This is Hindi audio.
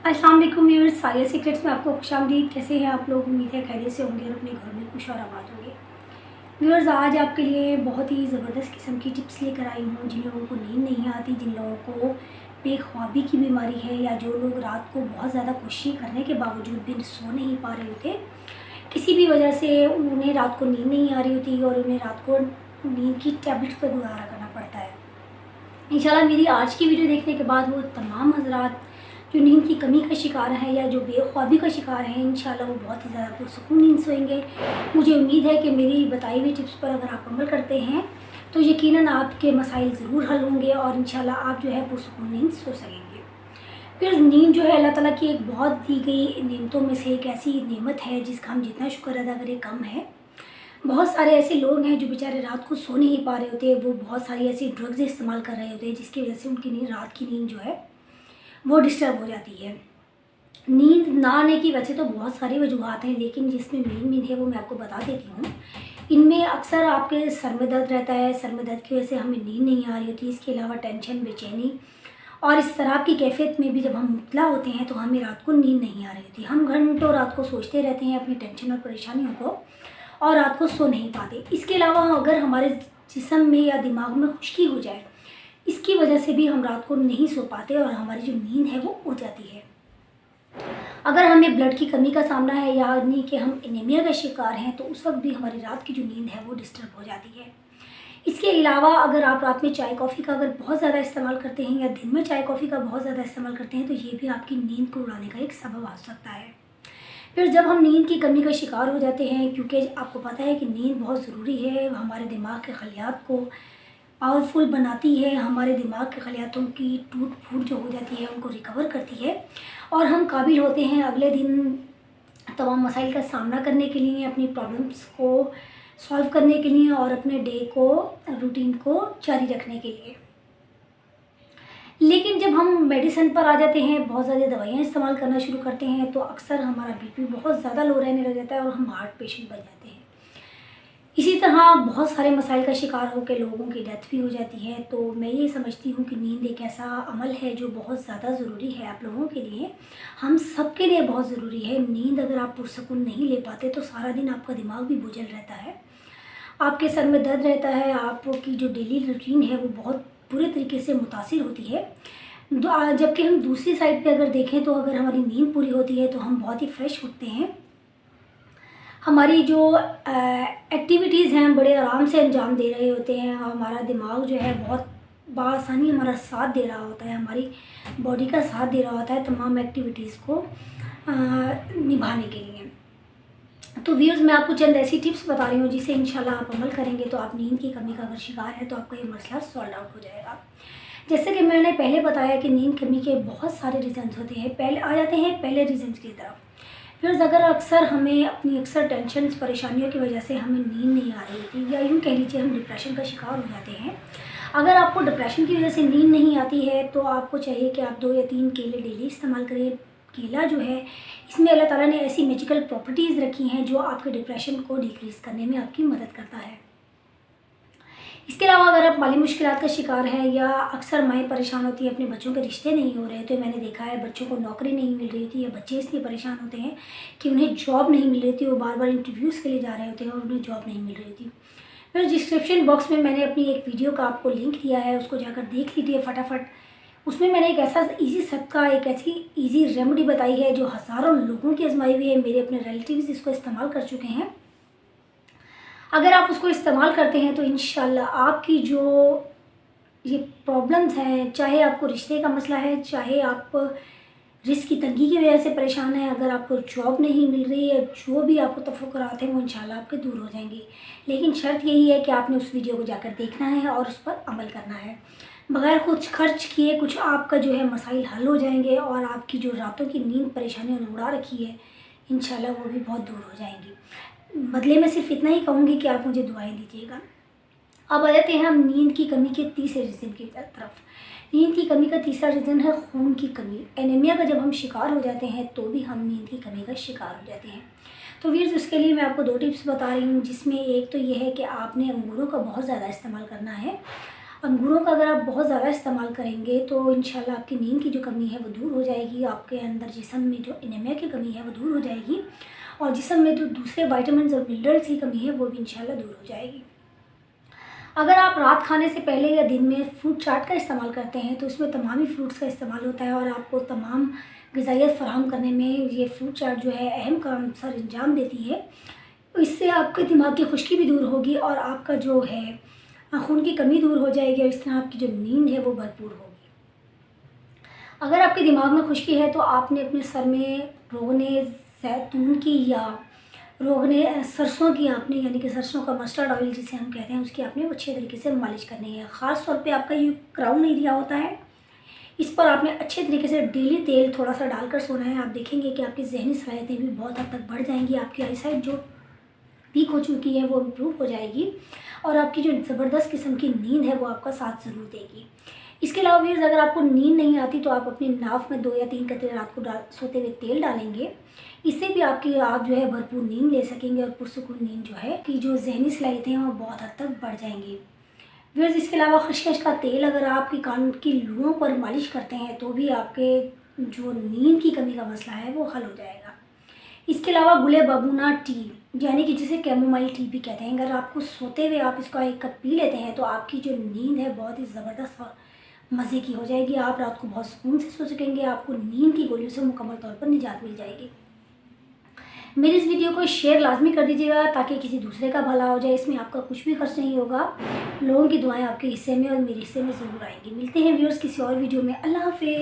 अस्सलाम वालेकुम व्यूअर्स, साया सीक्रेट्स में आपको खुशामदीद। कैसे हैं आप लोग? उम्मीद है खैरियत से होंगे और अपने घरों में खुश और आबाद होंगे। व्यूअर्स, आज आपके लिए बहुत ही ज़बरदस्त किस्म की टिप्स लेकर आई हूँ। जिन लोगों को नींद नहीं आती, जिन लोगों को बेख्वाबी की बीमारी है, या जो लोग रात को बहुत ज़्यादा कोशिश करने के बावजूद भी सो नहीं पा रहे होते, किसी भी वजह से उन्हें रात को नींद नहीं आ रही होती और उन्हें रात को नींद की टैबलेट्स पर गुजारा करना पड़ता है। इंशाल्लाह मेरी आज की वीडियो देखने के बाद वो तमाम हज़रात जो नींद की कमी का शिकार हैं या जो बेख्वाबी का शिकार हैं, इंशाल्लाह वो बहुत ही ज़्यादा पुरसुकून नींद सोएंगे। मुझे उम्मीद है कि मेरी बताई हुई टिप्स पर अगर आप अमल करते हैं तो यकीनन आपके मसाइल ज़रूर हल होंगे और इंशाल्लाह आप जो है पुरसुकून नींद सो सकेंगे। फिर नींद जो है अल्लाह ताला की एक बहुत दी गई नेमतों में से एक ऐसी नेमत है जिसका हम जितना शुक्र अदा करें कम है। बहुत सारे ऐसे लोग हैं जो बेचारे रात को सो नहीं पा रहे होते, वो बहुत सारी ऐसी ड्रग्स इस्तेमाल कर रहे होते हैं जिसकी वजह से उनकी नींद, रात की नींद जो है वो डिस्टर्ब हो जाती है। नींद ना आने की वजह तो बहुत सारी वजूहत हैं, लेकिन जिसमें मेन है वो मैं आपको बता देती हूँ। इनमें अक्सर आपके सर में दर्द रहता है, सर में दर्द की वजह से हमें नींद नहीं आ रही होती। इसके अलावा टेंशन, बेचैनी और इस तरह की कैफियत में भी जब हम मुब्तला होते हैं तो हमें रात को नींद नहीं आ रही होती। हम घंटों रात को सोचते रहते हैं अपनी टेंशन और परेशानियों को और रात को सो नहीं पाते। इसके अलावा अगर हमारे जिस्म में या दिमाग में खुश्की हो जाए, इसकी वजह से भी हम रात को नहीं सो पाते और हमारी जो नींद है वो उड़ जाती है। अगर हमें ब्लड की कमी का सामना है, यानी कि हम एनीमिया का शिकार हैं, तो उस वक्त भी हमारी रात की जो नींद है वो डिस्टर्ब हो जाती है। इसके अलावा अगर आप रात में चाय कॉफ़ी का अगर बहुत ज़्यादा इस्तेमाल करते हैं या दिन में चाय कॉफ़ी का बहुत ज़्यादा इस्तेमाल करते हैं, तो ये भी आपकी नींद को उड़ाने का एक सबब आ सकता है। फिर जब हम नींद की कमी का शिकार हो जाते हैं, क्योंकि आपको पता है कि नींद बहुत ज़रूरी है, हमारे दिमाग के खलियात को पावरफुल बनाती है, हमारे दिमाग के खलियातों की टूट फूट जो हो जाती है उनको रिकवर करती है और हम काबिल होते हैं अगले दिन तमाम मसाइल का सामना करने के लिए, अपनी प्रॉब्लम्स को सॉल्व करने के लिए और अपने डे को, रूटीन को जारी रखने के लिए। लेकिन जब हम मेडिसिन पर आ जाते हैं, बहुत ज़्यादा दवाइयाँ इस्तेमाल करना शुरू करते हैं, तो अक्सर हमारा बीपी बहुत ज़्यादा लो रहने लग जाता है और हम हार्ट पेशेंट बन जाते हैं। इसी तरह बहुत सारे मसाइल का शिकार होकर लोगों की डेथ भी हो जाती है। तो मैं ये समझती हूँ कि नींद एक ऐसा अमल है जो बहुत ज़्यादा ज़रूरी है आप लोगों के लिए, हम सब के लिए बहुत ज़रूरी है। नींद अगर आप पुरसुकून नहीं ले पाते तो सारा दिन आपका दिमाग भी बोझल रहता है, आपके सर में दर्द रहता है, आपकी जो डेली रूटीन है वो बहुत बुरे तरीके से मुतासिर होती है। जबकि हम दूसरी साइड पे अगर देखें तो अगर हमारी नींद पूरी होती है तो हम बहुत ही फ्रेश उठते हैं, हमारी जो एक्टिविटीज़ हैं बड़े आराम से अंजाम दे रहे होते हैं, हमारा दिमाग जो है बहुत बआसानी हमारा साथ दे रहा होता है, हमारी बॉडी का साथ दे रहा होता है तमाम एक्टिविटीज़ को निभाने के लिए। तो व्यूअर्स, मैं आपको चंद ऐसी टिप्स बता रही हूँ जिसे इंशाल्लाह आप अमल करेंगे तो आप नींद की कमी का अगर शिकार है तो आपका ये मसला सॉल्व आउट हो जाएगा। जैसे कि मैंने पहले बताया कि नींद कमी के बहुत सारे रीज़न्स होते हैं। पहले आ जाते हैं पहले रीज़न्स की तरफ। फिर अगर अक्सर हमें अपनी टेंशन, परेशानियों की वजह से हमें नींद नहीं आ रही होती, या यूँ कह लीजिए हम डिप्रेशन का शिकार हो जाते हैं। अगर आपको डिप्रेशन की वजह से नींद नहीं आती है तो आपको चाहिए कि आप 2 या 3 केले डेली इस्तेमाल करें। केला जो है, इसमें अल्लाह ताला ने ऐसी मैजिकल प्रॉपर्टीज़ रखी हैं जो आपके डिप्रेशन को डिक्रीज़ करने में आपकी मदद करता है। इसके अलावा अगर आप माली मुश्किलात का शिकार हैं या अक्सर माएँ परेशान होती हैं, अपने बच्चों के रिश्ते नहीं हो रहे, तो मैंने देखा है बच्चों को नौकरी नहीं मिल रही थी या बच्चे इसलिए परेशान होते हैं कि उन्हें जॉब नहीं मिल रही थी, वो बार बार इंटरव्यूज़ के लिए जा रहे होते हैं और उन्हें जॉब नहीं मिल रही थी। फिर डिस्क्रिप्शन बॉक्स में मैंने अपनी एक वीडियो का आपको लिंक दिया है, उसको जाकर देख लीजिए फटाफट। उसमें मैंने एक ऐसा ईज़ी सदका, एक ऐसी ईज़ी रेमेडी बताई है जो हज़ारों लोगों की आजमाई हुई है। मेरे अपने रिलेटिव्स इसको इस्तेमाल कर चुके हैं। अगर आप उसको इस्तेमाल करते हैं तो इंशाल्लाह आपकी जो ये प्रॉब्लम्स हैं, चाहे आपको रिश्ते का मसला है, चाहे आप रिस्क की तंगी की वजह से परेशान हैं, अगर आपको जॉब नहीं मिल रही है, जो भी आपको तफक्कुरात हैं वो इंशाल्लाह आपके दूर हो जाएंगे। लेकिन शर्त यही है कि आपने उस वीडियो को जाकर देखना है और उस पर अमल करना है। बगैर कुछ खर्च किए कुछ आपका जो है मसाइल हल हो जाएंगे और आपकी जो रातों की नींद परेशानियों ने उड़ा रखी है इंशाल्लाह वो भी बहुत दूर हो जाएंगी। बदले में सिर्फ इतना ही कहूँगी कि आप मुझे दुआएं दीजिएगा। अब आ जाते हैं हम नींद की कमी के तीसरे रीज़न की तरफ। नींद की कमी का तीसरा रीज़न है खून की कमी। एनीमिया का जब हम शिकार हो जाते हैं तो भी हम नींद की कमी का शिकार हो जाते हैं। तो व्यूअर्स, उसके लिए मैं आपको 2 टिप्स बता रही हूँ, जिसमें एक तो ये है कि आपने अंगूरों का बहुत ज़्यादा इस्तेमाल करना है। अंगूरों का अगर आप बहुत ज़्यादा इस्तेमाल करेंगे तो इंशाल्लाह आपकी नींद की जो कमी है वो दूर हो जाएगी, आपके अंदर जिस्म में जो एनीमिया की कमी है वो दूर हो जाएगी और जिस्म में जो दूसरे विटामिन्स और मिनरल्स की कमी है वो भी इंशाल्लाह दूर हो जाएगी। अगर आप रात खाने से पहले या दिन में फ्रूट चाट का इस्तेमाल करते हैं तो इसमें तमाम ही फ्रूट्स का इस्तेमाल होता है और आपको तमाम ग़िज़ाइयत फ़राहम करने में ये फ्रूट चाट जो है अहम काम सर अंजाम देती है। इससे आपके दिमाग की खुश्की भी दूर होगी और आपका जो है खून की कमी दूर हो जाएगी और इस तरह आपकी जो नींद है वो भरपूर होगी। अगर आपके दिमाग में खुश्की है तो आपने अपने सर में रोगने ज़ैतून की या रोगने सरसों की आपने यानी कि सरसों का मस्टर्ड ऑयल जिसे हम कहते हैं उसकी आपने अच्छे तरीके से मालिश करनी है। ख़ास तौर पे आपका ये क्राउन एरिया होता है, इस पर आपने अच्छे तरीके से डेली तेल थोड़ा सा डालकर सोना है। आप देखेंगे कि आपकी ज़हनी सलाहियतें भी बहुत हद तक बढ़ जाएंगी, आपकी आईसाइट जो वीक हो चुकी है वो इम्प्रूव हो जाएगी और आपकी जो ज़बरदस्त किस्म की नींद है वो आपका साथ ज़रूर देगी। इसके अलावा व्यूअर्स, अगर आपको नींद नहीं आती तो आप अपनी नाक में 2 या 3 कतरे रात को सोते हुए तेल डालेंगे। इससे भी आप जो है भरपूर नींद ले सकेंगे और पुरसुकून नींद जो है कि जो ज़हनी सलाहियतें हैं वो बहुत हद तक बढ़ जाएंगी। व्यूअर्स, इसके अलावा खसखस का तेल अगर आपकी कान की लुओं पर मालिश करते हैं तो भी आपके जो नींद की कमी का मसला है वो हल हो जाएगा। इसके अलावा गुले बबूना टी यानी कि जिसे कैमोमाइल टी भी कहते हैं, अगर आपको सोते हुए आप इसका 1 कप पी लेते हैं तो आपकी जो नींद है बहुत ही ज़बरदस्त और मज़े की हो जाएगी। आप रात को बहुत सुकून से सो सकेंगे, आपको नींद की गोलियों से मुकम्मल तौर पर निजात मिल जाएगी। मेरी इस वीडियो को शेयर लाजमी कर दीजिएगा ताकि किसी दूसरे का भला हो जाए। इसमें आपका कुछ भी खर्च नहीं होगा, लोगों की दुआएं आपके हिस्से में और मेरे हिस्से में ज़रूर आएंगी। मिलते हैं व्यूअर्स किसी और वीडियो में। अल्लाह हाफ़िज़।